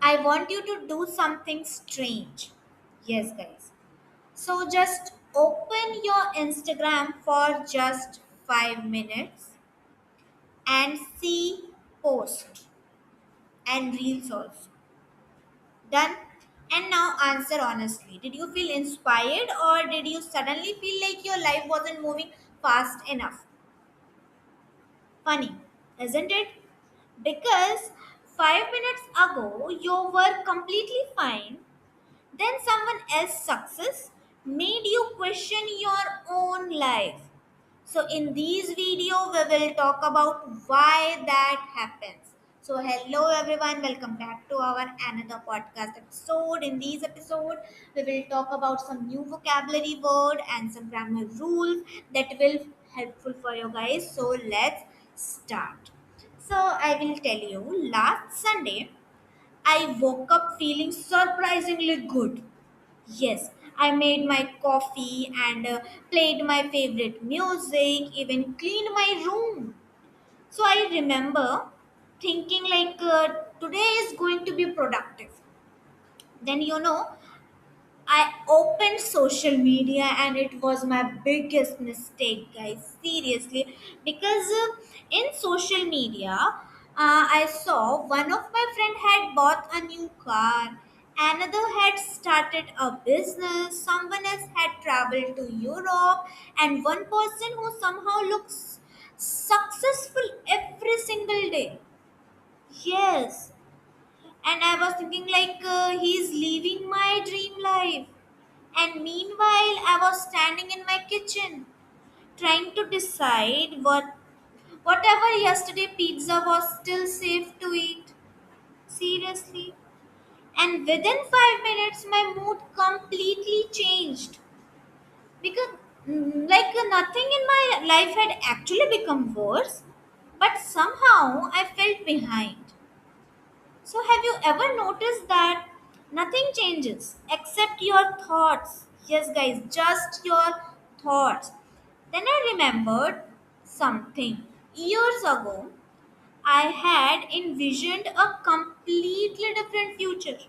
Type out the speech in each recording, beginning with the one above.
I want you to do something strange. Yes, guys. So just open your Instagram for just 5 minutes and see post and reels also. Done? And now answer honestly. Did you feel inspired or did you suddenly feel like your life wasn't moving fast enough? Funny, isn't it? Because 5 minutes ago you were completely fine, then someone else's success made you question your own life. So in this video we will talk about why that happens. So hello everyone, welcome back to our another podcast episode. In this episode we will talk about some new vocabulary word and some grammar rules that will helpful for you guys. So let's start. So I will tell you, last Sunday I woke up feeling surprisingly good. Yes, I made my coffee and played my favorite music, even cleaned my room. So I remember thinking like today is going to be productive. Then I opened social media and it was my biggest mistake, guys. Seriously, because in social media, I saw one of my friend had bought a new car, another had started a business, someone else had traveled to Europe, and one person who somehow looks successful every single day. Yes, and I was thinking like he's living my dream life. And meanwhile, I was standing in my kitchen trying to decide whatever yesterday pizza was still safe to eat. Seriously. And within 5 minutes, my mood completely changed because, nothing in my life had actually become worse, but somehow I felt behind. So, have you ever noticed that nothing changes except your thoughts? Yes, guys, just your thoughts. Then I remembered something. Years ago, I had envisioned a completely different future.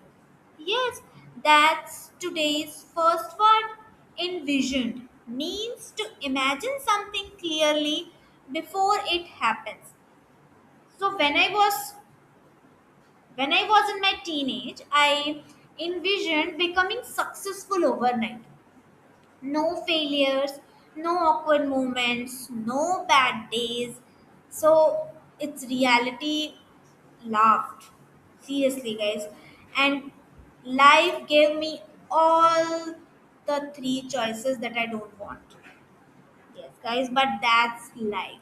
Yes, that's today's first word. Envisioned means to imagine something clearly before it happens. So when I was in my teenage, I envisioned becoming successful overnight. No failures, no awkward moments, no bad days. So it's reality laughed. Seriously, guys. And life gave me all the three choices that I don't want. Yes, guys, but that's life.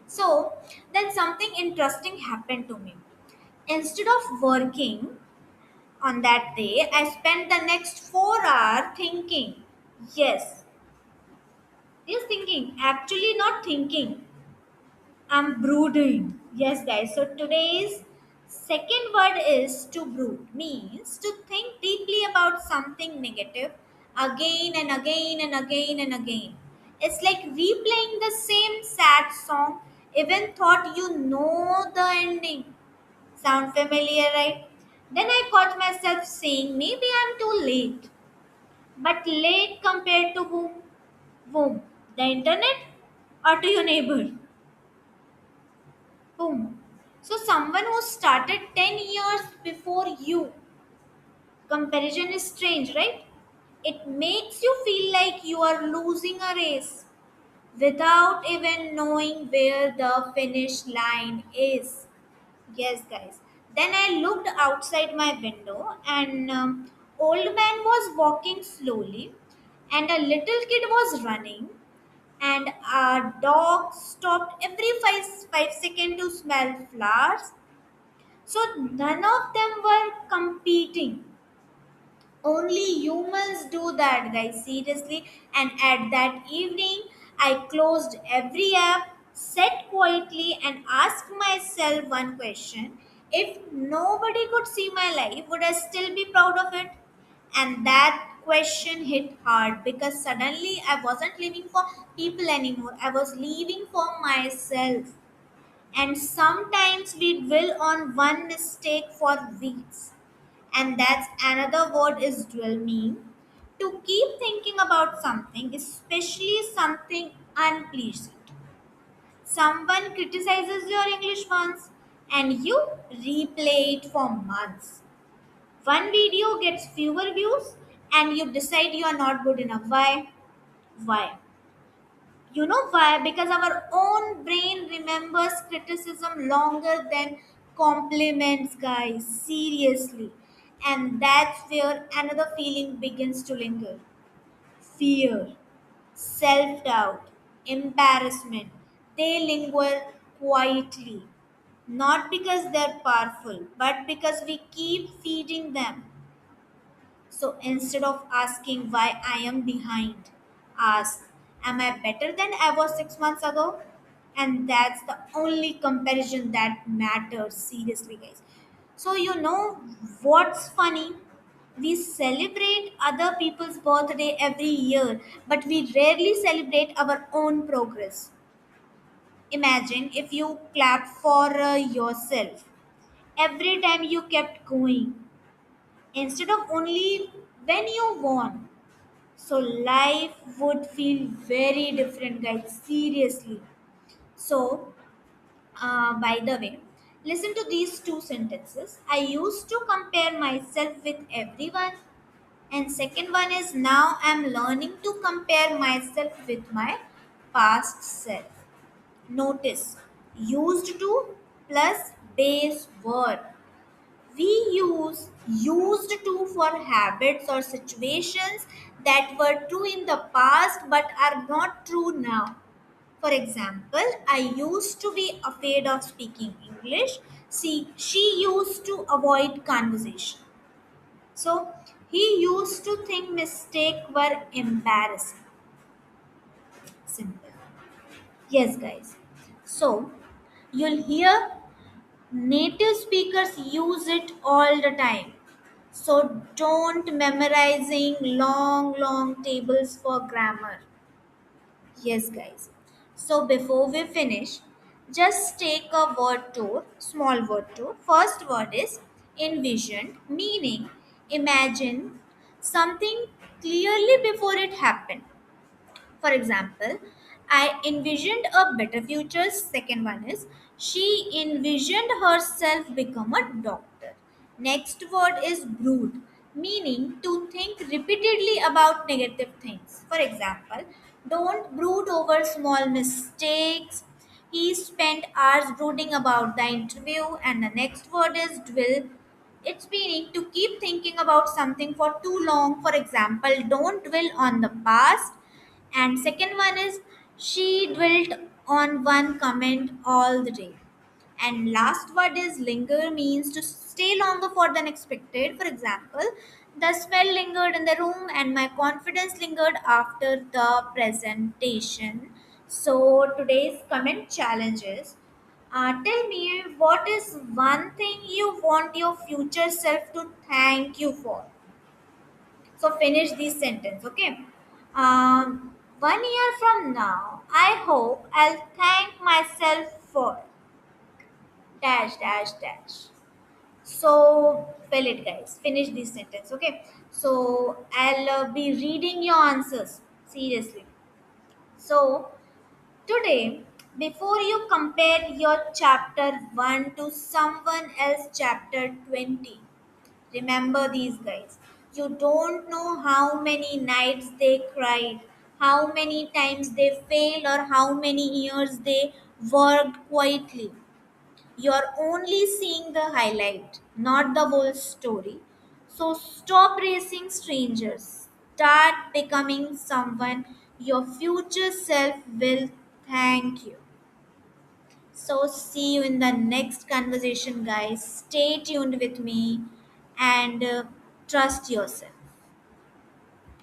So then something interesting happened to me. Instead of working, on that day, I spent the next 4 hours thinking. Yes, yes, thinking. Actually, not thinking. I'm brooding. Yes, guys. So today's second word is to brood. Means to think deeply about something negative again and again and again and again. It's like replaying the same sad song, even thought you know the ending. Sound familiar, right? Then I caught myself saying, maybe I'm too late. But late compared to whom? Whom? The internet or to your neighbor? Whom? So, someone who started 10 years before you. Comparison is strange, right? It makes you feel like you are losing a race without even knowing where the finish line is. Yes, guys. Then I looked outside my window, and old man was walking slowly, and a little kid was running, and a dog stopped every five seconds to smell flowers. So none of them were competing. Only humans do that, guys, seriously. And at that evening, I closed every app, sat quietly, and asked myself one question: if nobody could see my life, would I still be proud of it? And that question hit hard because suddenly I wasn't living for people anymore, I was living for myself. And sometimes we dwell on one mistake for weeks, And that's another word is dwell mean to keep thinking about something, especially something unpleasant. Someone criticizes your English once and you replay it for months. One video gets fewer views and you decide you are not good enough. Why? Why? You know why? Because our own brain remembers criticism longer than compliments, guys. Seriously. And that's where another feeling begins to linger: fear, self doubt, embarrassment. They linger quietly. Not because they're powerful, but because we keep feeding them. So instead of asking why I am behind, ask, am I better than I was 6 months ago? And that's the only comparison that matters, seriously, guys. So, you know what's funny? We celebrate other people's birthday every year, but we rarely celebrate our own progress. Imagine if you clapped for yourself every time you kept going instead of only when you won. So life would feel very different, guys. Seriously. So, by the way, listen to these two sentences. I used to compare myself with everyone, and second one is now I'm learning to compare myself with my past self. Notice used to plus base word. We use used to for habits or situations that were true in the past but are not true now. For example, I used to be afraid of speaking English. See, she used to avoid conversation. So, he used to think mistakes were embarrassing. Simple. Yes, guys. So, you'll hear native speakers use it all the time. So don't memorizing long tables for grammar. Yes, guys. So before we finish, just take a word tour, small word tour. First word is envisioned, meaning imagine something clearly before it happened. For example, I envisioned a better future. Second one is she envisioned herself become a doctor. Next word is brood, meaning to think repeatedly about negative things. For example, don't brood over small mistakes. He spent hours brooding about the interview. And the next word is dwell. It's meaning to keep thinking about something for too long. For example, don't dwell on the past. And second one is she dwelt on one comment all the day. And last word is linger, means to stay longer for than expected. For example, the smell lingered in the room and my confidence lingered after the presentation. So today's comment challenge is, tell me what is one thing you want your future self to thank you for. So finish this sentence, okay? 1 year from now, I hope I'll thank myself for dash dash dash. So fill it, guys. Finish this sentence, okay? So I'll be reading your answers seriously. So today, before you compare your chapter 1 to someone else chapter 20, remember these guys. You don't know how many nights they cried, how many times they failed, or how many years they worked quietly. You're only seeing the highlight, not the whole story. So stop racing strangers. Start becoming someone your future self will thank you. So, see you in the next conversation, guys. Stay tuned with me and trust yourself.